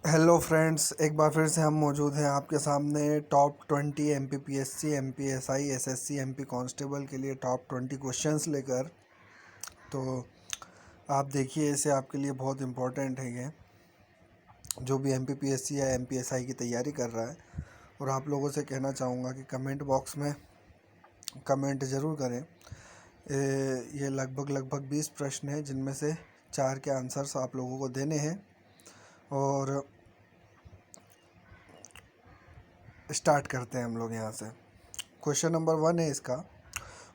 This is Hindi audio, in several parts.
हेलो फ्रेंड्स, एक बार फिर से हम मौजूद हैं आपके सामने top 20 MPPSC, MPSI, SSC, MP constable के लिए टॉप 20 क्वेश्चंस लेकर। तो आप देखिए, इसे आपके लिए बहुत इम्पोर्टेंट है ये, जो भी एमपीपीएससी या एमपीएसआई की तैयारी कर रहा है। और आप लोगों से कहना चाहूँगा कि कमेंट बॉक्स में कमेंट ज़रूर करें। ये लगभग 20 प्रश्न हैं, जिनमें से 4 के आंसर्स आप लोगों को देने हैं। और स्टार्ट करते हैं हम लोग यहाँ से। क्वेश्चन नंबर 1 है इसका,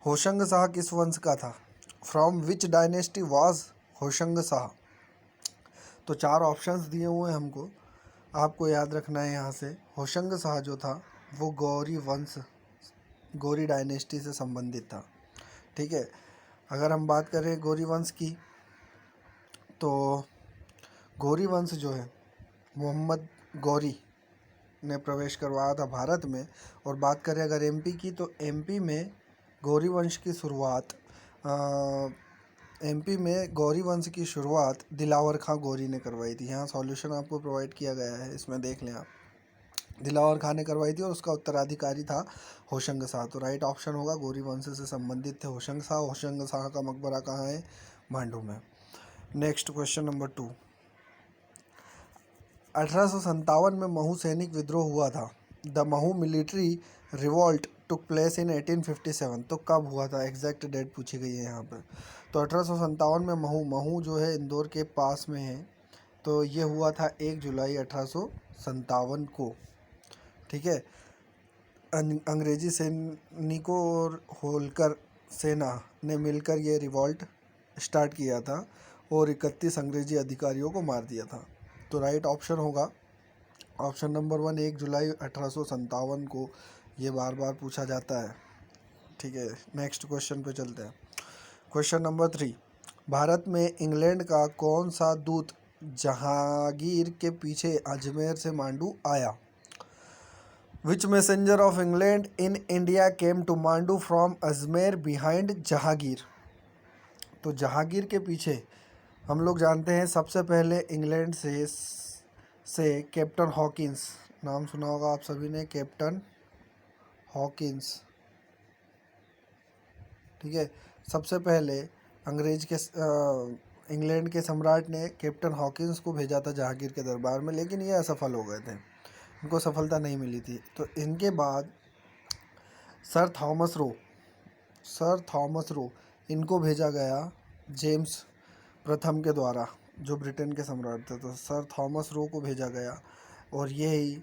होशंग शाह किस वंश का था? From which dynasty was Hoshang Shah? तो 4 ऑप्शंस दिए हुए हैं हमको, आपको याद रखना है यहाँ से। होशंग शाह जो था वो गौरी डायनेस्टी से संबंधित था। ठीक है, अगर हम बात करें गौरी वंश की, तो गौरी वंश जो है मोहम्मद गौरी ने प्रवेश करवाया था भारत में। और बात करें अगर एमपी की, तो एमपी में गौरी वंश की शुरुआत दिलावर खां गौरी ने करवाई थी। यहाँ सॉल्यूशन आपको प्रोवाइड किया गया है, इसमें देख लें आप। दिलावर खां ने करवाई थी और उसका उत्तराधिकारी था होशंग शाह। तो राइट ऑप्शन होगा, गौरी वंश से संबंधित थे होशंग शाह। होशंग शाह का मकबरा कहाँ है? मांडू में। नेक्स्ट क्वेश्चन नंबर 2, 1857 में महू सैनिक विद्रोह हुआ था। The Mhow military revolt took place in 1857। तो कब हुआ था? एग्जैक्ट डेट पूछी गई है यहाँ पर। तो 1857 में महू जो है इंदौर के पास में है। तो ये हुआ था 1 जुलाई 1857 को। ठीक है, अंग्रेजी सैनिकों और होलकर सेना ने मिलकर ये रिवॉल्ट स्टार्ट किया था और 31 अंग्रेजी अधिकारियों को मार दिया था। तो राइट ऑप्शन होगा ऑप्शन नंबर 1, 1 जुलाई 1857 को। ये बार बार पूछा जाता है। ठीक है, नेक्स्ट क्वेश्चन पे चलते हैं। क्वेश्चन नंबर 3, भारत में इंग्लैंड का कौन सा दूत जहांगीर के पीछे अजमेर से मांडू आया? Which messenger of England in India came to Mandu from Ajmer behind Jahangir? तो जहांगीर के पीछे हम लोग जानते हैं, सबसे पहले इंग्लैंड से कैप्टन हॉकिंस, नाम सुना होगा आप सभी ने, कैप्टन हॉकिंस। ठीक है, सबसे पहले इंग्लैंड के सम्राट ने कैप्टन हॉकिंस को भेजा था जहांगीर के दरबार में, लेकिन ये असफल हो गए थे, इनको सफलता नहीं मिली थी। तो इनके बाद सर थॉमस रो इनको भेजा गया जेम्स प्रथम के द्वारा, जो ब्रिटेन के सम्राट थे। तो सर थॉमस रो को भेजा गया और यही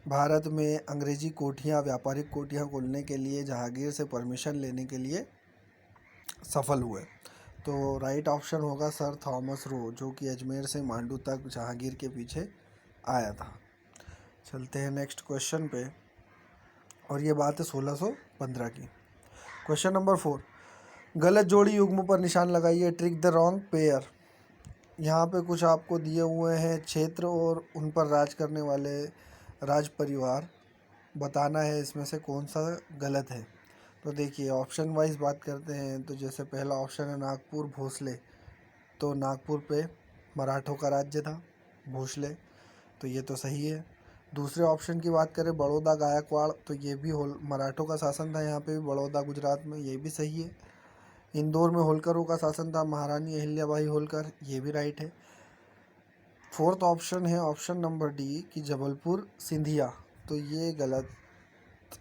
भारत में अंग्रेजी कोठियाँ, व्यापारिक कोठियाँ खोलने के लिए जहांगीर से परमिशन लेने के लिए सफल हुए। तो राइट ऑप्शन होगा सर थॉमस रो, जो कि अजमेर से मांडू तक जहांगीर के पीछे आया था। चलते हैं नेक्स्ट क्वेश्चन पे, और ये बात है 1615 की। क्वेश्चन नंबर 4, गलत जोड़ी युग्म पर निशान लगाइए, ट्रिक द रॉन्ग पेयर। यहाँ पे कुछ आपको दिए हुए हैं क्षेत्र और उन पर राज करने वाले राज परिवार, बताना है इसमें से कौन सा गलत है। तो देखिए, ऑप्शन वाइज बात करते हैं, तो जैसे पहला ऑप्शन है नागपुर भोसले, तो नागपुर पे मराठों का राज्य था, भोसले, तो ये तो सही है। दूसरे ऑप्शन की बात करें बड़ौदा गायकवाड़, तो ये भी मराठों का शासन था यहाँ पे भी, बड़ौदा गुजरात में, ये भी सही है। इंदौर में होलकरों का शासन था, महारानी अहिल्याबाई होलकर, ये भी राइट है। फोर्थ ऑप्शन है ऑप्शन नंबर डी कि जबलपुर सिंधिया, तो ये गलत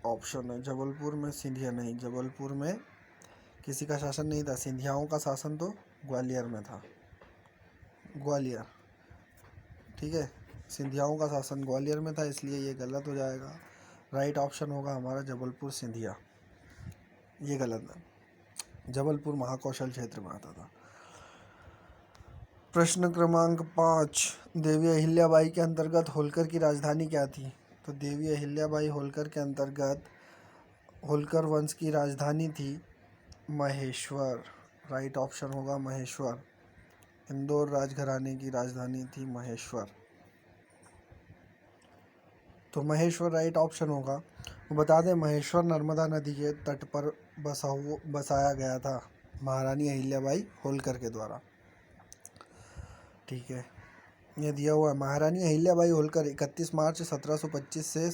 ऑप्शन है। जबलपुर में सिंधिया नहीं, जबलपुर में किसी का शासन नहीं था, सिंधियाओं का शासन तो ग्वालियर में था, ग्वालियर। ठीक है, सिंधियाओं का शासन ग्वालियर में था, इसलिए ये गलत हो जाएगा। राइट ऑप्शन होगा हमारा जबलपुर सिंधिया, ये गलत है, जबलपुर महाकौशल क्षेत्र में आता था। प्रश्न क्रमांक 5, देवी अहिल्याबाई के अंतर्गत होलकर की राजधानी क्या थी? तो देवी अहिल्याबाई होलकर के अंतर्गत होलकर वंश की राजधानी थी महेश्वर। राइट ऑप्शन होगा महेश्वर, इंदौर राजघराने की राजधानी थी महेश्वर। तो महेश्वर राइट ऑप्शन होगा। बता दें, महेश्वर नर्मदा नदी के तट पर बसाया गया था महारानी अहिल्याबाई होलकर के द्वारा। ठीक है, ये दिया हुआ है। महारानी अहिल्याबाई होलकर 31 मार्च 1725 से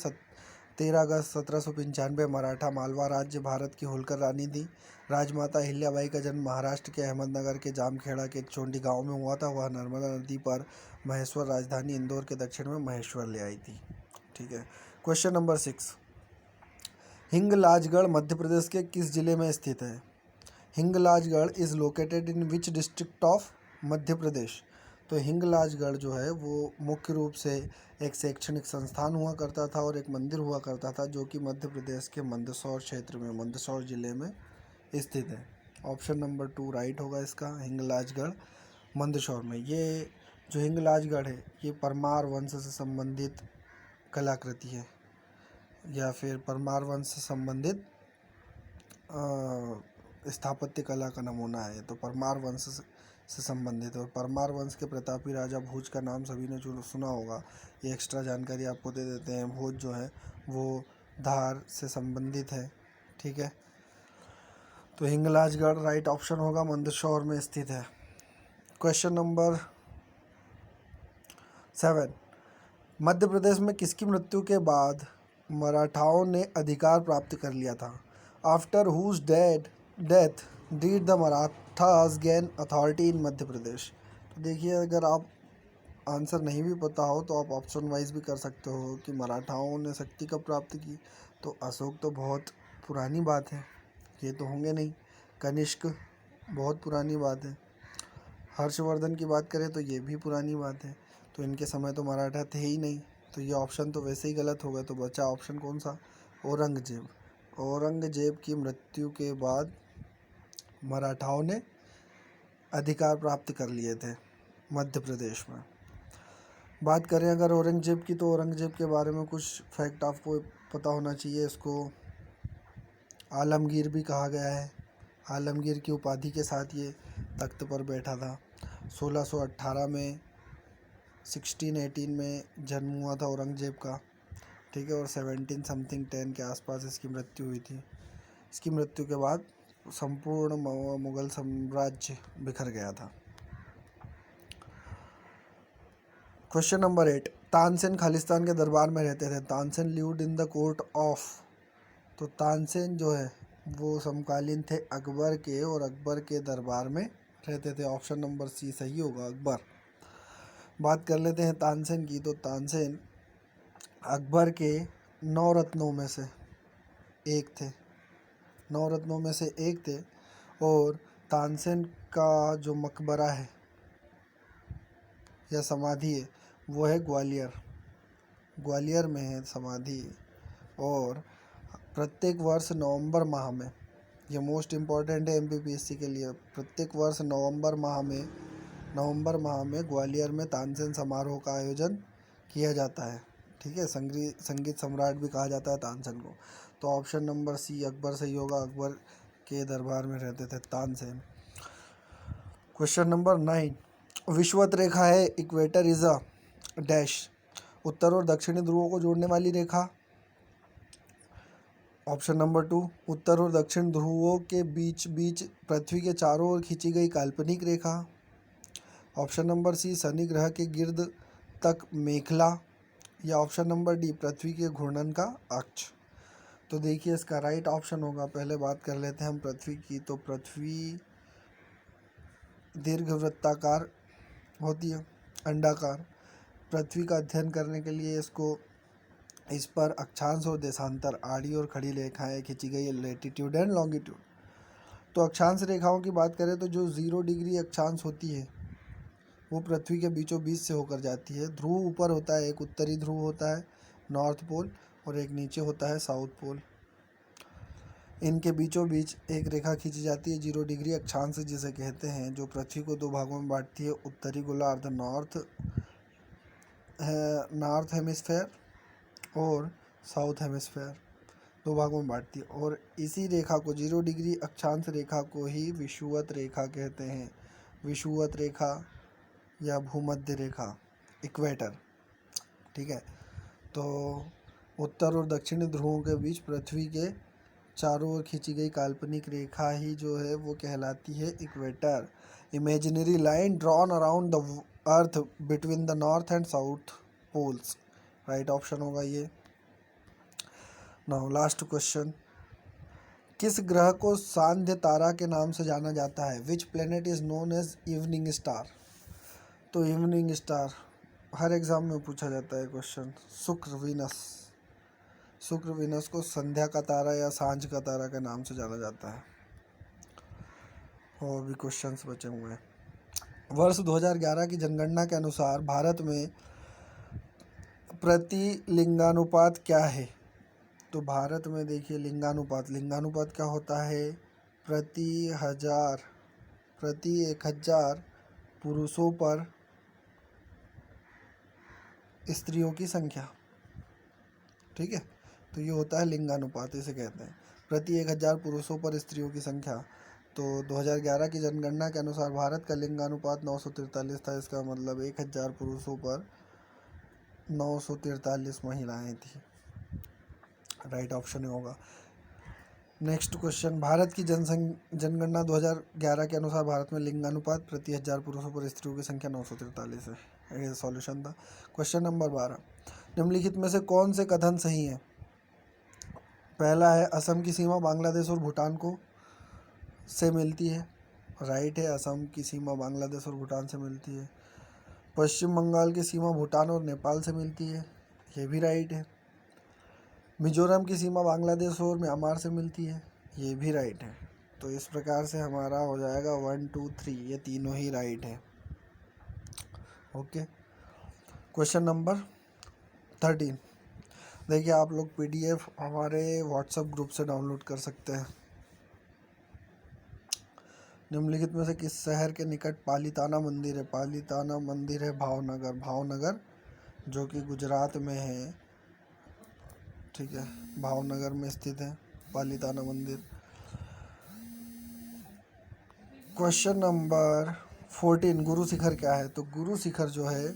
13 अगस्त 1795 मराठा मालवा राज्य भारत की होलकर रानी थी। राजमाता अहिल्याबाई का जन्म महाराष्ट्र के अहमदनगर के जामखेड़ा के चोंडी गांव में हुआ था। वह नर्मदा नदी पर महेश्वर राजधानी इंदौर के दक्षिण में महेश्वर ले आई थी। ठीक है। क्वेश्चन नंबर 6, हिंगलाजगढ़ मध्य प्रदेश के किस जिले में स्थित है? Hinglajgarh is located in which district of Madhya Pradesh? तो हिंगलाजगढ़ जो है वो मुख्य रूप से एक शैक्षणिक संस्थान हुआ करता था और एक मंदिर हुआ करता था, जो कि मध्य प्रदेश के मंदसौर क्षेत्र में, मंदसौर जिले में स्थित है। ऑप्शन नंबर 2 राइट होगा इसका, हिंगलाजगढ़ मंदसौर में। ये जो हिंगलाजगढ़ है ये परमार वंश से संबंधित कलाकृति है, या फिर परमार वंश से संबंधित स्थापत्य कला का नमूना है। तो परमार वंश से संबंधित है। और परमार वंश के प्रतापी राजा भोज का नाम सभी ने जो सुना होगा, ये एक्स्ट्रा जानकारी आपको दे देते हैं। भोज जो है वो धार से संबंधित है। ठीक है। तो हिंगलाजगढ़ राइट ऑप्शन होगा, मंदसौर में स्थित है। क्वेश्चन नंबर 7, मध्य प्रदेश में किसकी मृत्यु के बाद मराठाओं ने अधिकार प्राप्त कर लिया था? After whose death did the Marathas gain authority in Madhya Pradesh? तो देखिए, अगर आप आंसर नहीं भी पता हो तो आप ऑप्शन वाइज भी कर सकते हो कि मराठाओं ने शक्ति कब प्राप्त की। तो अशोक तो बहुत पुरानी बात है, ये तो होंगे नहीं। कनिष्क बहुत पुरानी बात है। हर्षवर्धन की बात करें तो ये भी पुरानी बात है। तो इनके समय तो मराठा थे ही नहीं, तो ये ऑप्शन तो वैसे ही गलत होगा। तो बचा ऑप्शन कौन सा? औरंगजेब। औरंगजेब की मृत्यु के बाद मराठाओं ने अधिकार प्राप्त कर लिए थे मध्य प्रदेश में। बात करें अगर औरंगजेब की, तो औरंगजेब के बारे में कुछ फैक्ट आपको पता होना चाहिए। इसको आलमगीर भी कहा गया है। आलमगीर की उपाधि के साथ ये तख्त पर बैठा था। 1618 में 1618 में जन्म हुआ था औरंगजेब का। ठीक है। और 17 समथिंग 10 के आसपास इसकी मृत्यु हुई थी। इसकी मृत्यु के बाद संपूर्ण मुगल साम्राज्य बिखर गया था। क्वेश्चन नंबर 8, तानसेन खालिस्तान के दरबार में रहते थे। Tansen lived in the court of. तो तानसेन जो है वो समकालीन थे अकबर के, और अकबर के दरबार में रहते थे। ऑप्शन नंबर सी सही होगा, अकबर। बात कर लेते हैं तानसेन की। तो तानसेन अकबर के 9 रत्नों में से एक थे। 9 रत्नों में से एक थे। और तानसेन का जो मकबरा है या समाधि है वो है ग्वालियर। ग्वालियर में है समाधि। और प्रत्येक वर्ष नवंबर माह में, ये मोस्ट इम्पॉर्टेंट है एमपीपीएससी के लिए, प्रत्येक वर्ष नवंबर माह में ग्वालियर में तानसेन समारोह का आयोजन किया जाता है। ठीक है। संगीत सम्राट भी कहा जाता है तानसेन को। तो ऑप्शन नंबर सी अकबर सही होगा। अकबर के दरबार में रहते थे तानसेन। क्वेश्चन नंबर 9, विषुवत रेखा है इक्वेटर इज अ डैश। उत्तर और दक्षिणी ध्रुवों को जोड़ने वाली रेखा। ऑप्शन नंबर 2 उत्तर और दक्षिण ध्रुवों के बीच पृथ्वी के चारों ओर खींची गई काल्पनिक रेखा। ऑप्शन नंबर सी शनि ग्रह के गिर्द तक मेखला। या ऑप्शन नंबर डी पृथ्वी के घूर्णन का अक्ष। तो देखिए, इसका राइट ऑप्शन होगा, पहले बात कर लेते हैं हम पृथ्वी की। तो पृथ्वी दीर्घवृत्ताकार होती है, अंडाकार। पृथ्वी का अध्ययन करने के लिए इस पर अक्षांश और देशांतर, आड़ी और खड़ी रेखाएं खींची गई है, लैटिट्यूड एंड लॉन्गिट्यूड। तो अक्षांश रेखाओं की बात करें तो जो 0 डिग्री अक्षांश होती है वो पृथ्वी के बीचों बीच से होकर जाती है। ध्रुव ऊपर होता है, एक उत्तरी ध्रुव होता है नॉर्थ पोल, और एक नीचे होता है साउथ पोल। इनके बीचों बीच एक रेखा खींची जाती है 0 डिग्री अक्षांश जिसे कहते हैं, जो पृथ्वी को 2 भागों में बांटती है। उत्तरी गोलार्ध नॉर्थ हेमिस्फेयर और साउथ हेमिस्फेयर, 2 भागों में बांटती है। और इसी रेखा को 0 डिग्री अक्षांश रेखा को ही विषुवत रेखा कहते हैं। विषुवत रेखा या भूमध्य रेखा, इक्वेटर। ठीक है। तो उत्तर और दक्षिणी ध्रुवों के बीच पृथ्वी के चारों ओर खींची गई काल्पनिक रेखा ही जो है वो कहलाती है equator. Imaginary line drawn around the earth between the north and south poles, right option होगा ये। नाउ लास्ट क्वेश्चन, किस ग्रह को सांध्य तारा के नाम से जाना जाता है? Which planet is known as evening star? तो इवनिंग स्टार हर एग्जाम में पूछा जाता है क्वेश्चन, शुक्र वीनस। शुक्र वीनस को संध्या का तारा या सांझ का तारा के नाम से जाना जाता है। और भी क्वेश्चंस बचे हुए हैं। वर्ष 2011 की जनगणना के अनुसार भारत में प्रति लिंगानुपात क्या है? तो भारत में देखिए लिंगानुपात, लिंगानुपात क्या होता है? प्रति 1000 पुरुषों पर स्त्रियों की संख्या, ठीक है, तो ये होता है लिंगानुपात, इसे कहते हैं प्रति 1000 पुरुषों पर स्त्रियों की संख्या। तो 2011 की जनगणना के अनुसार भारत का लिंगानुपात 943 था, इसका मतलब 1000 पुरुषों पर 943 महिलाएं थी, राइट ऑप्शन होगा। नेक्स्ट क्वेश्चन, भारत की जनगणना 2011 के अनुसार भारत में लिंगानुपात प्रति 1000 पुरुषों पर स्त्रियों की संख्या 943 है। ये सॉल्यूशन था। क्वेश्चन नंबर 12, निम्नलिखित में से कौन से कथन सही है? पहला है असम की सीमा बांग्लादेश और भूटान को से मिलती है, राइट है, असम की सीमा बांग्लादेश और भूटान से मिलती है। पश्चिम बंगाल की सीमा भूटान और नेपाल से मिलती है, ये भी राइट है। मिजोरम की सीमा बांग्लादेश और म्यांमार से मिलती है, ये भी राइट है। तो इस प्रकार से हमारा हो जाएगा 1 2 3, ये तीनों ही राइट है। ओके, क्वेश्चन नंबर 13, देखिए आप लोग PDF हमारे व्हाट्सएप ग्रुप से डाउनलोड कर सकते हैं। निम्नलिखित में से किस शहर के निकट पालीताना मंदिर है? पालीताना मंदिर है भावनगर, भावनगर जो कि गुजरात में है, ठीक है, भावनगर में स्थित है पालीताना मंदिर। क्वेश्चन नंबर 14, गुरु शिखर क्या है? तो गुरु शिखर जो है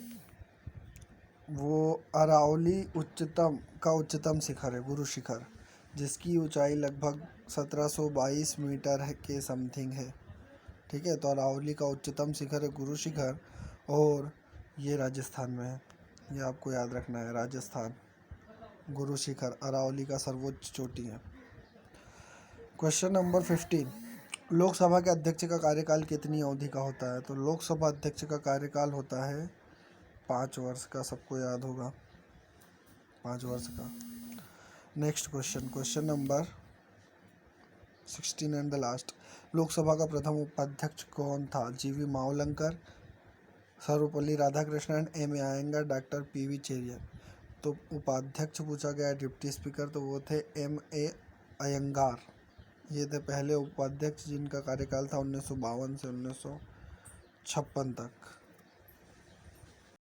वो अरावली उच्चतम शिखर है, गुरु शिखर, जिसकी ऊंचाई लगभग 1722 मीटर है के समथिंग है, ठीक है। तो अरावली का उच्चतम शिखर है गुरु शिखर, और ये राजस्थान में है, ये आपको याद रखना है, राजस्थान, गुरु शिखर अरावली का सर्वोच्च चोटी है। क्वेश्चन नंबर 15, लोकसभा के अध्यक्ष का कार्यकाल कितनी अवधि का होता है? तो लोकसभा अध्यक्ष का कार्यकाल होता है 5 वर्ष का, सबको याद होगा, 5 वर्ष का। Next question, question number 16 and the last, Lok Sabha का प्रथम उपाध्यक्ष कौन था? GV Mavalankar, Sarvepalli Radhakrishnan, M A Iyengar, doctor PV Cherian. तो उपाध्यक्ष पूछा गया डिप्टी स्पीकर, तो वो थे MA अयंगार, ये थे पहले उपाध्यक्ष जिनका कार्यकाल था 1952 से 1956 तक।